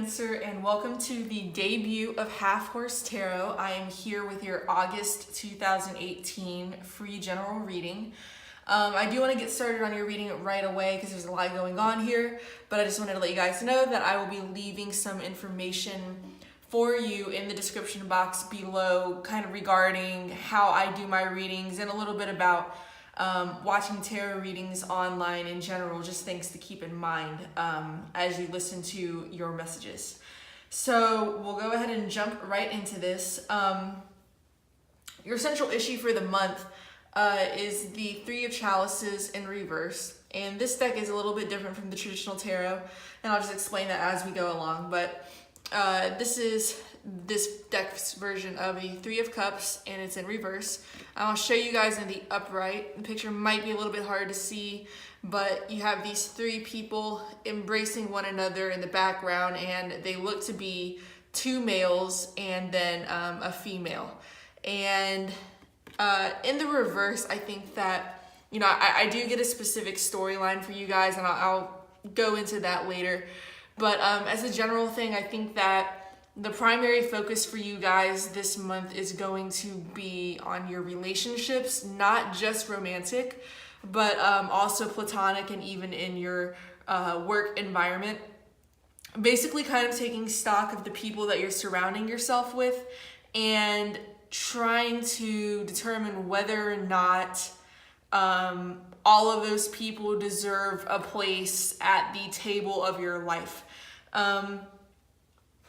Cancer, and welcome to the debut of Half Horse Tarot. I am here with your August 2018 free general reading. I do want to get started on your reading right away because there's a lot going on here, but I just wanted to let you guys know that I will be leaving some information for you in the description box below, kind of regarding how I do my readings and a little bit about watching tarot readings online in general, just things to keep in mind as you listen to your messages. So we'll go ahead and jump right into this. Your central issue for the month is the Three of Chalices in reverse. And this deck is a little bit different from the traditional tarot, and I'll just explain that as we go along. But this is this deck's version of a Three of Cups, and it's in reverse. I'll show you guys in the upright. The picture might be a little bit hard to see, but you have these three people embracing one another in the background, and they look to be two males and then a female. And in the reverse, I think that, you know, I do get a specific storyline for you guys, and I'll go into that later. But as a general thing, I think that the primary focus for you guys this month is going to be on your relationships, not just romantic, but also platonic and even in your work environment. Basically kind of taking stock of the people that you're surrounding yourself with and trying to determine whether or not all of those people deserve a place at the table of your life.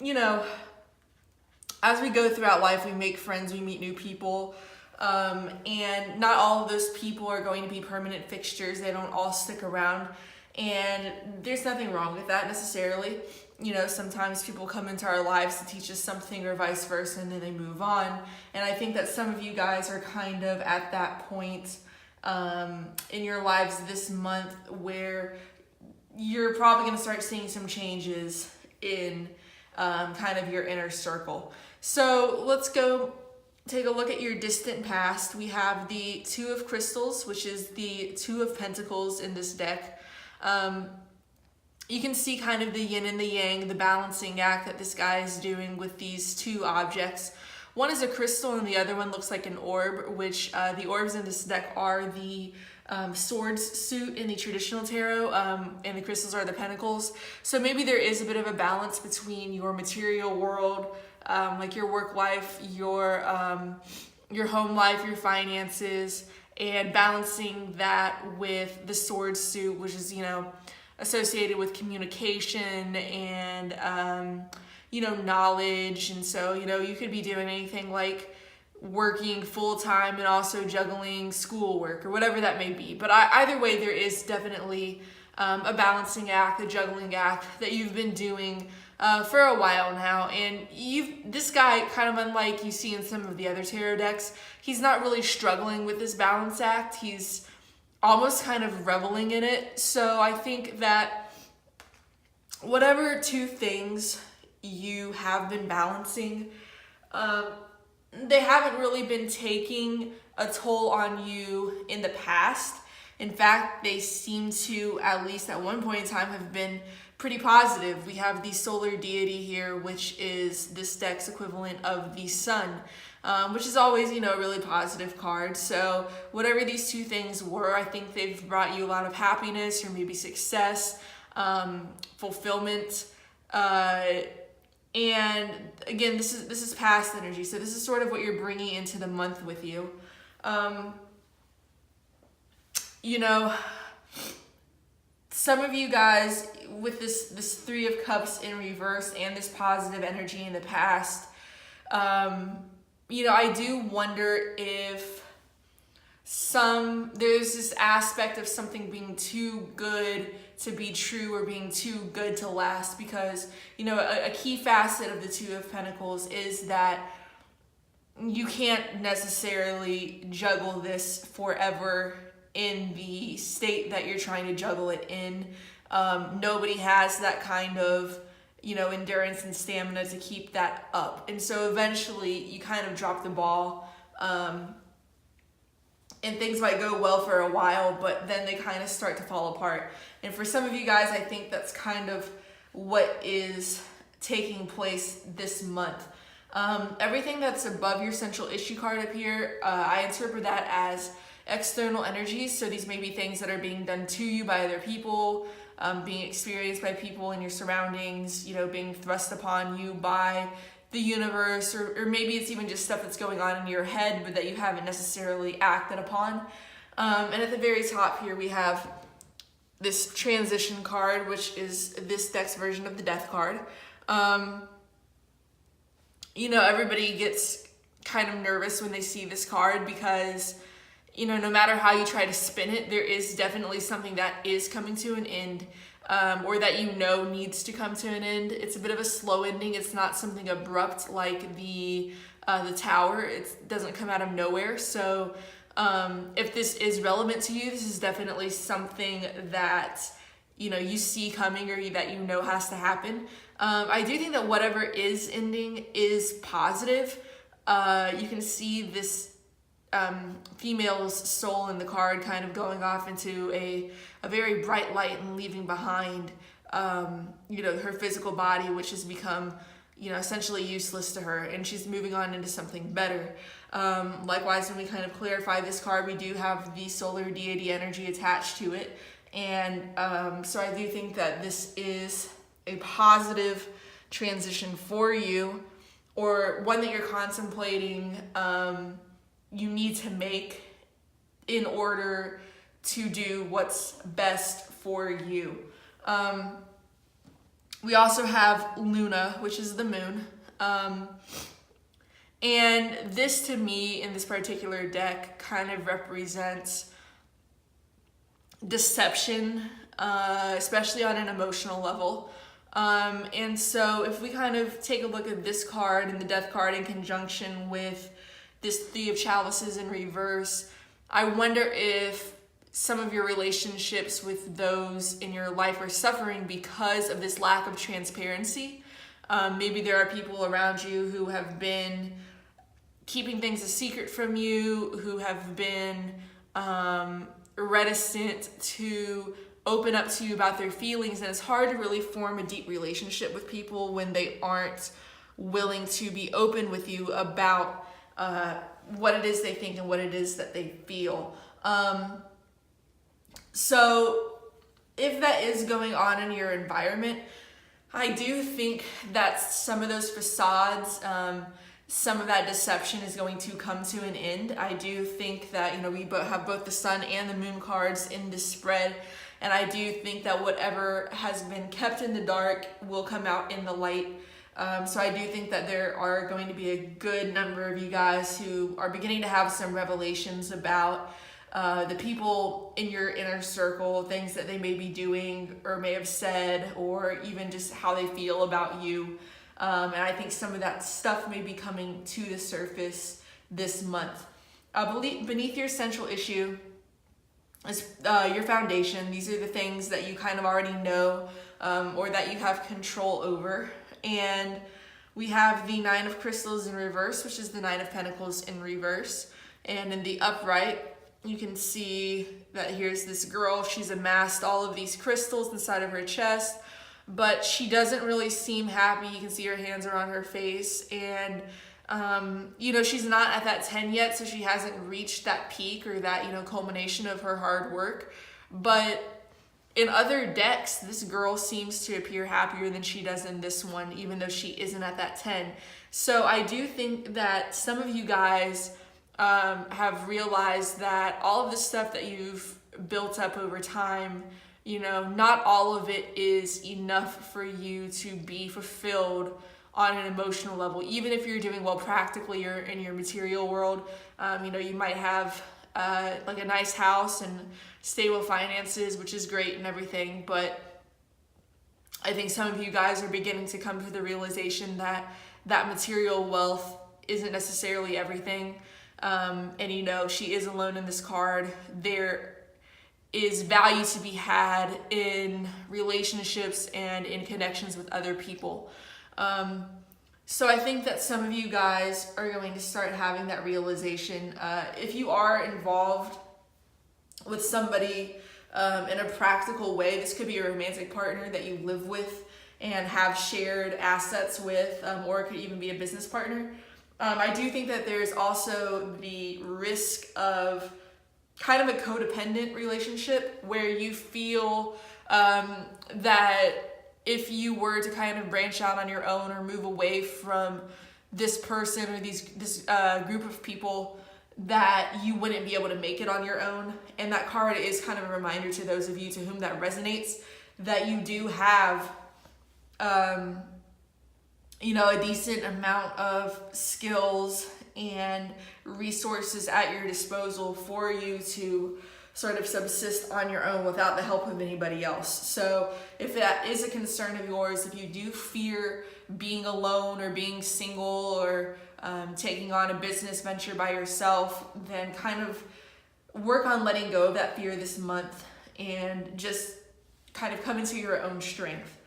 You know, as we go throughout life, we make friends, we meet new people, and not all of those people are going to be permanent fixtures. They don't all stick around, and there's nothing wrong with that necessarily. You know, sometimes people come into our lives to teach us something or vice versa, and then they move on. And I think that some of you guys are kind of at that point in your lives this month where you're probably going to start seeing some changes in kind of your inner circle. So let's go take a look at your distant past. We have the Two of Crystals, which is the Two of Pentacles in this deck. You can see kind of the yin and the yang, the balancing act that this guy is doing with these two objects. One is a crystal and the other one looks like an orb, which the orbs in this deck are the swords suit in the traditional tarot, and the crystals are the pentacles. So maybe there is a bit of a balance between your material world, like your work life, your home life, your finances, and balancing that with the sword suit, which is, you know, associated with communication and you know, knowledge. And so, you know, you could be doing anything like working full-time and also juggling schoolwork or whatever that may be. But either way, there is definitely a balancing act, a juggling act that you've been doing for a while now. And this guy, kind of unlike you see in some of the other tarot decks, he's not really struggling with this balance act. He's almost kind of reveling in it. So I think that whatever two things you have been balancing, they haven't really been taking a toll on you in the past. In fact, they seem to, at least at one point in time, have been pretty positive. We have the solar deity here, which is this deck's equivalent of the sun, which is always, you know, a really positive card. So whatever these two things were, I think they've brought you a lot of happiness or maybe success, fulfillment, and again, this is past energy. So this is sort of what you're bringing into the month with you. You know, some of you guys with this Three of Cups in reverse and this positive energy in the past, you know, I do wonder if there's this aspect of something being too good to be true or being too good to last, because, you know, a key facet of the Two of Pentacles is that you can't necessarily juggle this forever in the state that you're trying to juggle it in. Nobody has that kind of, you know, endurance and stamina to keep that up. And so eventually you kind of drop the ball, and things might go well for a while, but then they kind of start to fall apart. And for some of you guys, I think that's kind of what is taking place this month. Everything that's above your central issue card up here, I interpret that as external energies. So these may be things that are being done to you by other people, being experienced by people in your surroundings, being thrust upon you by the universe, or maybe it's even just stuff that's going on in your head, but that you haven't necessarily acted upon. And at the very top here, we have this transition card, which is this deck's version of the death card. Everybody gets kind of nervous when they see this card because, no matter how you try to spin it, there is definitely something that is coming to an end, or that needs to come to an end. It's a bit of a slow ending. It's not something abrupt like the Tower. It doesn't come out of nowhere. So if this is relevant to you, this is definitely something that you see coming, or that has to happen. I do think that whatever is ending is positive. You can see this female's soul in the card kind of going off into a very bright light and leaving behind her physical body, which has become essentially useless to her, and she's moving on into something better. Likewise, when we kind of clarify this card, we do have the solar deity energy attached to it, and so I do think that this is a positive transition for you, or one that you're contemplating you need to make in order to do what's best for you. We also have Luna, which is the moon. And this, to me, in this particular deck, kind of represents deception, especially on an emotional level. And so if we kind of take a look at this card and the death card in conjunction with this Three of Chalices in reverse, I wonder if some of your relationships with those in your life are suffering because of this lack of transparency. Maybe there are people around you who have been keeping things a secret from you, who have been reticent to open up to you about their feelings, and it's hard to really form a deep relationship with people when they aren't willing to be open with you about what it is they think and what it is that they feel. So if that is going on in your environment, I do think that some of those facades, some of that deception is going to come to an end. I do think that, we have both the sun and the moon cards in this spread, and I do think that whatever has been kept in the dark will come out in the light. So I do think that there are going to be a good number of you guys who are beginning to have some revelations about the people in your inner circle, things that they may be doing or may have said, or even just how they feel about you. And I think some of that stuff may be coming to the surface this month. Beneath your central issue is your foundation. These are the things that you kind of already know, or that you have control over. And we have the Nine of Crystals in reverse, which is the Nine of Pentacles in reverse. And in the upright, you can see that here's this girl. She's amassed all of these crystals inside of her chest, but she doesn't really seem happy. You can see her hands are on her face, and she's not at that 10 yet, so she hasn't reached that peak or that culmination of her hard work. But in other decks, this girl seems to appear happier than she does in this one, even though she isn't at that 10. So I do think that some of you guys have realized that all of the stuff that you've built up over time, not all of it is enough for you to be fulfilled on an emotional level. Even if you're doing well practically or in your material world, you might have like a nice house and stable finances, which is great and everything, but I think some of you guys are beginning to come to the realization that that material wealth isn't necessarily everything. And she is alone in this card. There is value to be had in relationships and in connections with other people. So I think that some of you guys are going to start having that realization. If you are involved with somebody in a practical way, this could be a romantic partner that you live with, and have shared assets with, or it could even be a business partner. I do think that there's also the risk of kind of a codependent relationship where you feel that if you were to kind of branch out on your own or move away from this person or this group of people, that you wouldn't be able to make it on your own. And that card is kind of a reminder to those of you to whom that resonates, that you do have a decent amount of skills and resources at your disposal for you to sort of subsist on your own without the help of anybody else. So if that is a concern of yours, if you do fear being alone or being single or taking on a business venture by yourself, then kind of work on letting go of that fear this month and just kind of come into your own strength.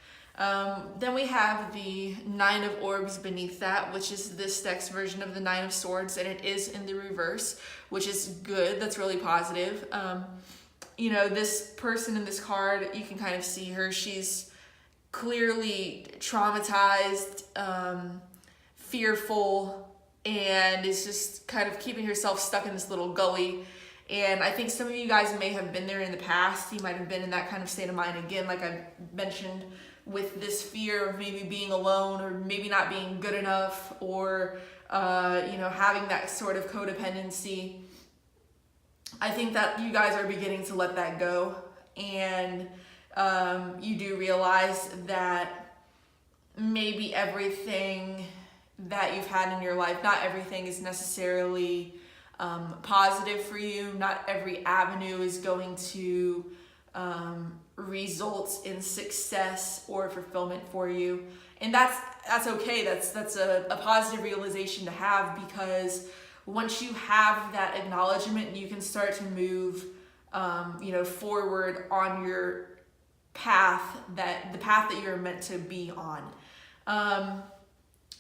Then we have the Nine of Orbs beneath that, which is this deck's version of the Nine of Swords, and it is in the reverse, which is good. That's really positive. This person in this card, you can kind of see her. She's clearly traumatized, fearful, and is just kind of keeping herself stuck in this little gully. And I think some of you guys may have been there in the past. You might have been in that kind of state of mind again, like I mentioned, with this fear of maybe being alone or maybe not being good enough, or having that sort of codependency. I think that you guys are beginning to let that go, and you do realize that maybe everything that you've had in your life, not everything is necessarily positive for you. Not every avenue is going to results in success or fulfillment for you, and that's okay. That's a positive realization to have, because once you have that acknowledgement, you can start to move forward on your path, the path that you're meant to be on.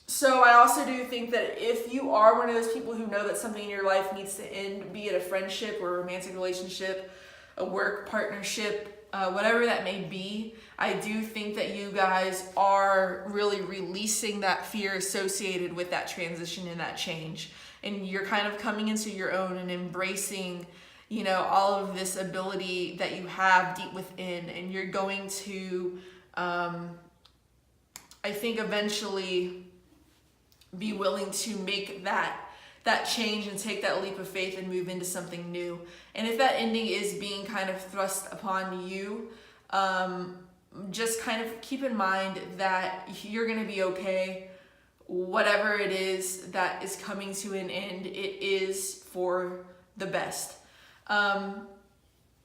So I also do think that if you are one of those people who know that something in your life needs to end, be it a friendship or a romantic relationship, a work partnership, whatever that may be, I do think that you guys are really releasing that fear associated with that transition and that change. And you're kind of coming into your own and embracing, all of this ability that you have deep within. And you're going to, I think, eventually be willing to make that change and take that leap of faith and move into something new. And if that ending is being kind of thrust upon you, just kind of keep in mind that you're going to be okay. Whatever it is that is coming to an end, it is for the best.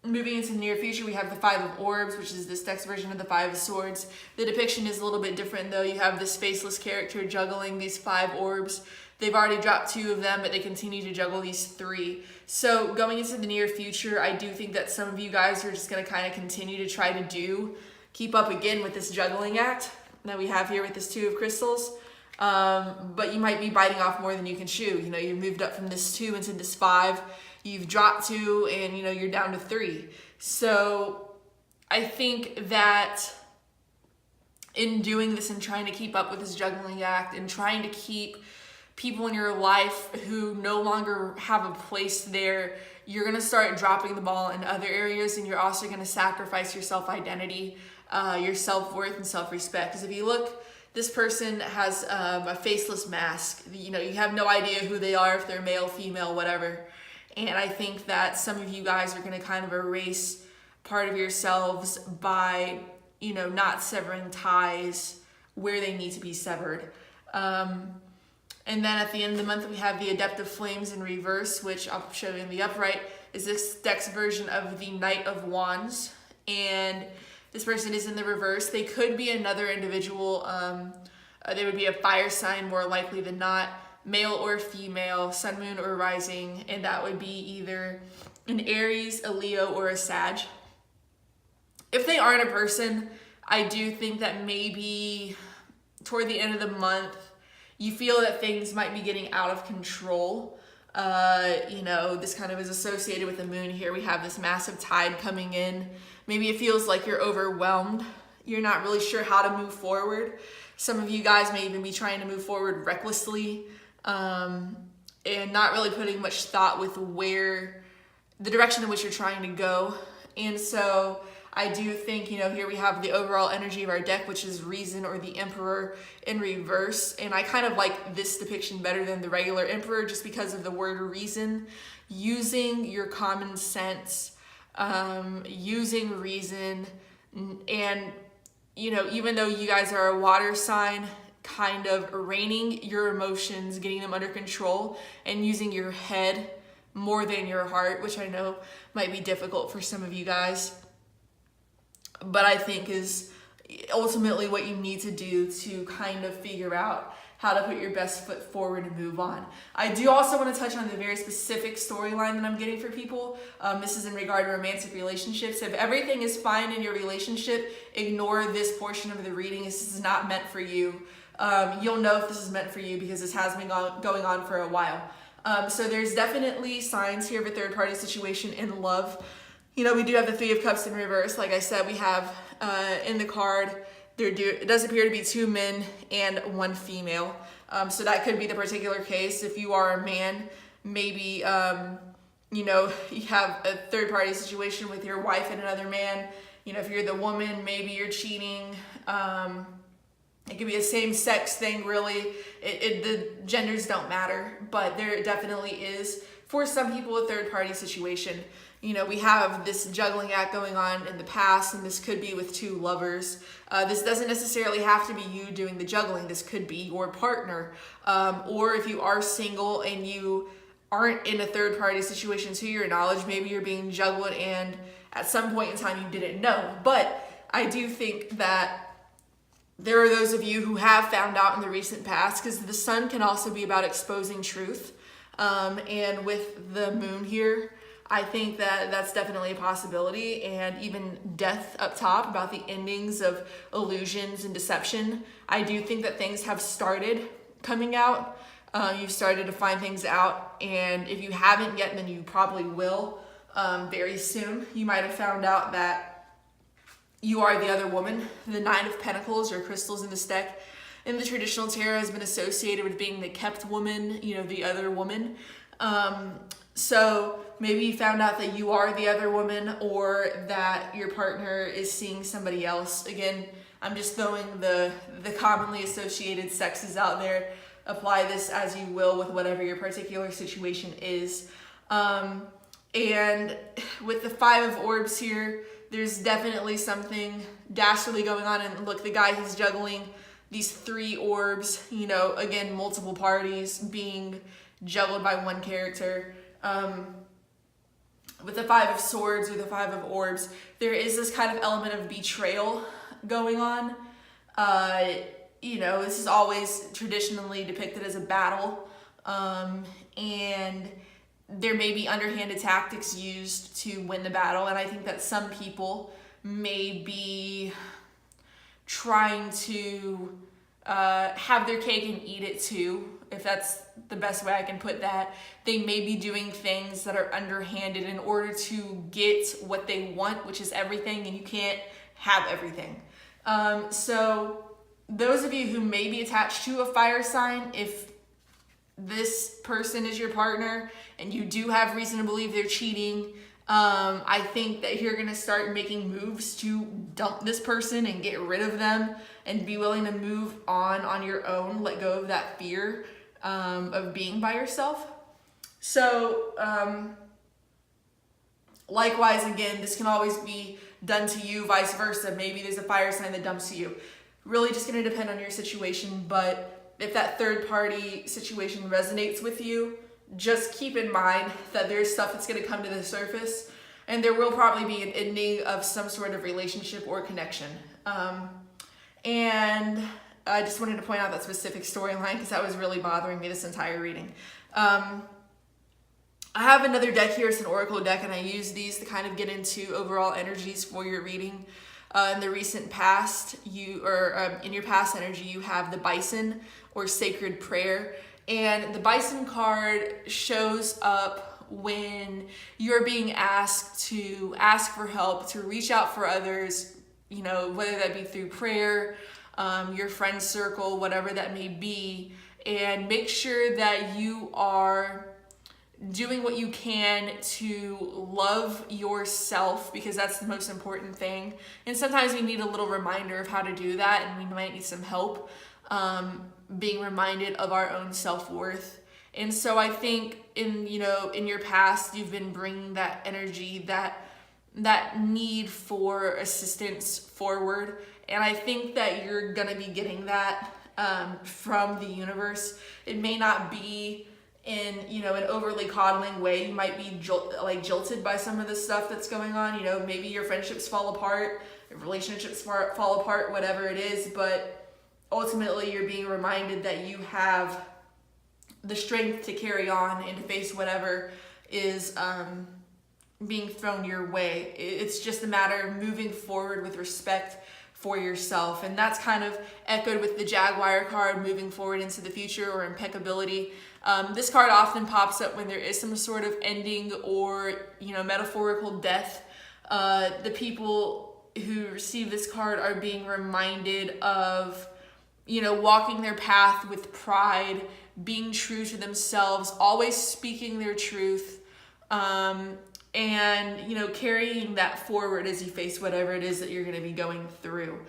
Moving into the near future, we have the Five of Orbs, which is this deck's version of the Five of Swords. The depiction is a little bit different, though. You have this faceless character juggling these 5 orbs. They've already dropped 2 of them, but they continue to juggle these 3. So going into the near future, I do think that some of you guys are just going to kind of continue to try to keep up again with this juggling act that we have here with this 2 of crystals. But you might be biting off more than you can chew. You moved up from this 2 into this 5. You've dropped 2, and you're down to 3. So I think that in doing this and trying to keep up with this juggling act and trying to keep people in your life who no longer have a place there, you're going to start dropping the ball in other areas, and you're also going to sacrifice your self-identity, your self-worth, and self-respect. Because if you look, this person has a faceless mask. You have no idea who they are, if they're male, female, whatever. And I think that some of you guys are going to kind of erase part of yourselves by, not severing ties where they need to be severed. And then at the end of the month, we have the Adept of Flames in reverse, which I'll show you in the upright, is this deck's version of the Knight of Wands. And this person is in the reverse. They could be another individual. They would be a fire sign more likely than not, male or female, sun, moon, or rising. And that would be either an Aries, a Leo, or a Sag. If they aren't a person, I do think that maybe toward the end of the month, you feel that things might be getting out of control. This kind of is associated with the moon here. We have this massive tide coming in. Maybe it feels like you're overwhelmed you're not really sure how to move forward. Some of you guys may even be trying to move forward recklessly, and not really putting much thought with where the direction in which you're trying to go. And so I do think, here we have the overall energy of our deck, which is Reason, or the Emperor in reverse. And I kind of like this depiction better than the regular Emperor, just because of the word reason. Using your common sense, using reason, and, even though you guys are a water sign, kind of reining your emotions, getting them under control, and using your head more than your heart, which I know might be difficult for some of you guys, but I think is ultimately what you need to do to kind of figure out how to put your best foot forward and move on. I do also want to touch on the very specific storyline that I'm getting for people. This is in regard to romantic relationships. If everything is fine in your relationship, ignore this portion of the reading. This is not meant for you. You'll know if this is meant for you because this has been going on for a while. So there's definitely signs here of a third party situation in love. We do have the Three of Cups in reverse. Like I said, we have in the card, it does appear to be 2 men and 1 female. So that could be the particular case. If you are a man, maybe, you have a third party situation with your wife and another man. If you're the woman, maybe you're cheating. It could be a same-sex thing, really. The genders don't matter, but there definitely is, for some people, a third-party situation. We have this juggling act going on in the past, and this could be with 2 lovers. This doesn't necessarily have to be you doing the juggling. This could be your partner. Or if you are single and you aren't in a third-party situation to your knowledge, maybe you're being juggled and at some point in time you didn't know. But I do think that there are those of you who have found out in the recent past, because the sun can also be about exposing truth. And with the moon here, I think that that's definitely a possibility. And even death up top, about the endings of illusions and deception. I do think that things have started coming out. You've started to find things out. And if you haven't yet, then you probably will very soon. You might have found out that you are the other woman. The 9 of Pentacles, or crystals in this deck, in the traditional tarot has been associated with being the kept woman, the other woman. So maybe you found out that you are the other woman, or that your partner is seeing somebody else. Again, I'm just throwing the commonly associated sexes out there. Apply this as you will with whatever your particular situation is. And with the 5 of Orbs here, there's definitely something dastardly going on. And look, the guy who's juggling these 3 orbs, again, multiple parties being juggled by one character. With the 5 of Swords or the 5 of Orbs, there is this kind of element of betrayal going on. This is always traditionally depicted as a battle. And there may be underhanded tactics used to win the battle. And I think that some people may be trying to have their cake and eat it too, if that's the best way I can put that. They may be doing things that are underhanded in order to get what they want, which is everything, and you can't have everything. So those of you who may be attached to a fire sign, if this person is your partner and you do have reason to believe they're cheating, I think that you're gonna start making moves to dump this person and get rid of them and be willing to move on your own, let go of that fear of being by yourself. So likewise, again, this can always be done to you, vice versa. Maybe there's a fire sign that dumps you. Really just gonna depend on your situation, but if that third party situation resonates with you, just keep in mind that there's stuff that's going to come to the surface, and there will probably be an ending of some sort of relationship or connection. And I just wanted to point out that specific storyline because that was really bothering me this entire reading. I have another deck here. It's an oracle deck, and I use these to kind of get into overall energies for your reading. In the recent past, in your past energy, you have the Bison, or Sacred Prayer. And the Bison card shows up when you're being asked to ask for help, to reach out for others, you know, whether that be through prayer, your friend circle, whatever that may be, and make sure that you are doing what you can to love yourself, because that's the most important thing. And sometimes we need a little reminder of how to do that, and we might need some help being reminded of our own self-worth. And so I think in your past, you've been bringing that energy, that need for assistance forward. And I think that you're gonna be getting that from the universe. It may not be in, you know, an overly coddling way. You might be jilted by some of the stuff that's going on. You know, maybe your friendships fall apart, relationships fall apart, whatever it is. But ultimately, you're being reminded that you have the strength to carry on and to face whatever is being thrown your way. It's just a matter of moving forward with respect for yourself. And that's kind of echoed with the Jaguar card, moving forward into the future, or impeccability. This card often pops up when there is some sort of ending or, you know, metaphorical death. The people who receive this card are being reminded of, you know, walking their path with pride, being true to themselves, always speaking their truth, and, you know, carrying that forward as you face whatever it is that you're going to be going through.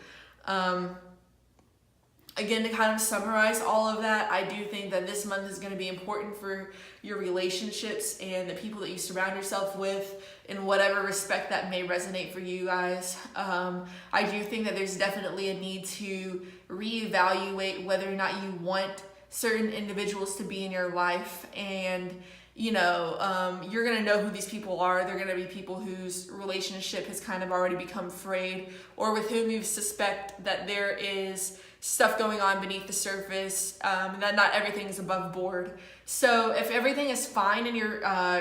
Again, to kind of summarize all of that, I do think that this month is going to be important for your relationships and the people that you surround yourself with, in whatever respect that may resonate for you guys. I do think that there's definitely a need to reevaluate whether or not you want certain individuals to be in your life. And, you know, you're going to know who these people are. They're going to be people whose relationship has kind of already become frayed, or with whom you suspect that there is stuff going on beneath the surface, and that not everything is above board. So if everything is fine in your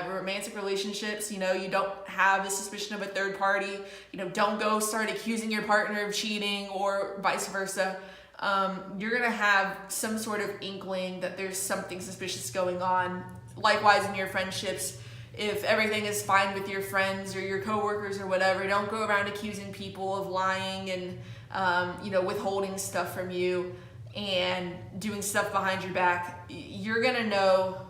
romantic relationships, you know, you don't have the suspicion of a third party, you know, don't go start accusing your partner of cheating or vice versa. You're gonna have some sort of inkling that there's something suspicious going on. Likewise in your friendships, if everything is fine with your friends or your coworkers or whatever, don't go around accusing people of lying and you know, withholding stuff from you and doing stuff behind your back. You're gonna know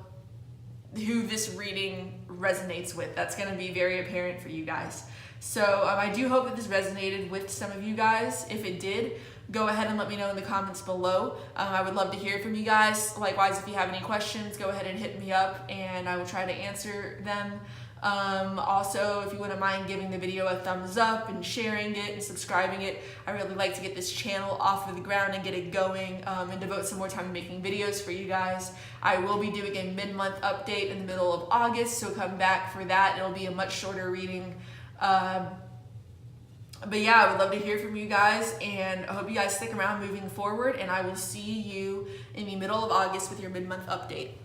who this reading resonates with. That's gonna be very apparent for you guys. So I do hope that this resonated with some of you guys. If it did, go ahead and let me know in the comments below. I would love to hear from you guys. Likewise, if you have any questions, go ahead and hit me up and I will try to answer them. Also, if you wouldn't mind giving the video a thumbs up and sharing it and subscribing it, I really like to get this channel off of the ground and get it going, and devote some more time to making videos for you guys. I will be doing a mid-month update in the middle of August, so come back for that. It'll be a much shorter reading. But yeah, I would love to hear from you guys, and I hope you guys stick around moving forward, and I will see you in the middle of August with your mid-month update.